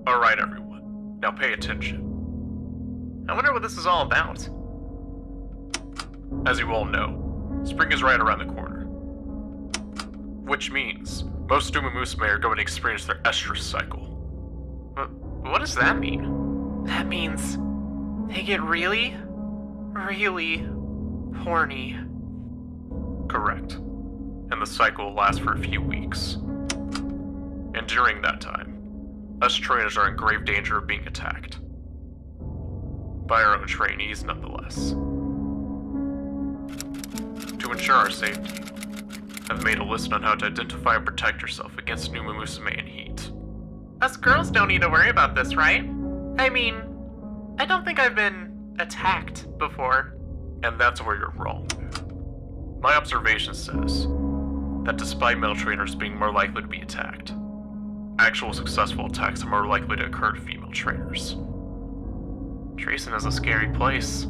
Alright everyone, now pay attention. I wonder what this is all about. As you all know, spring is right around the corner. Which means, most umamusume are going to experience their estrus cycle. What does that mean? That means they get really, really horny. Correct. And the cycle will last for a few weeks. And during that time, us trainers are in grave danger of being attacked. By our own trainees, nonetheless. To ensure our safety, I've made a list on how to identify and protect yourself against umamusume and heat. Us girls don't need to worry about this, right? I mean, I don't think I've been attacked before. And that's where you're wrong. My observation says that despite male trainers being more likely to be attacked, actual successful attacks are more likely to occur to female trainers. Treason is a scary place.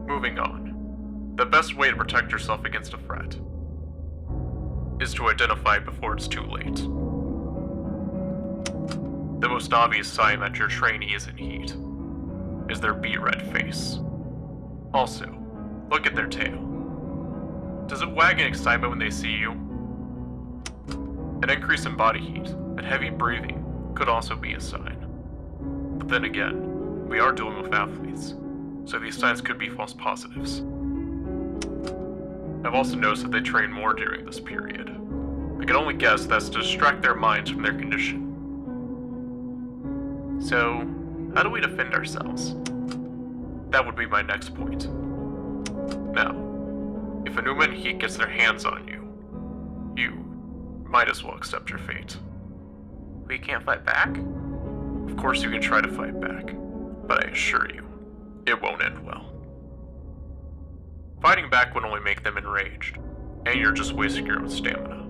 Moving on. The best way to protect yourself against a threat is to identify it before it's too late. The most obvious sign that your trainee is in heat is their beet red face. Also, look at their tail. Does it wag in excitement when they see you? An increase in body heat and heavy breathing could also be a sign. But then again, we are dealing with athletes, so these signs could be false positives. I've also noticed that they train more during this period. I can only guess that's to distract their minds from their condition. So, how do we defend ourselves? That would be my next point. Now, if an UMA in heat gets their hands on you, you might as well accept your fate. We can't fight back? Of course you can try to fight back, but I assure you, it won't end well. Fighting back would only make them enraged, and you're just wasting your own stamina.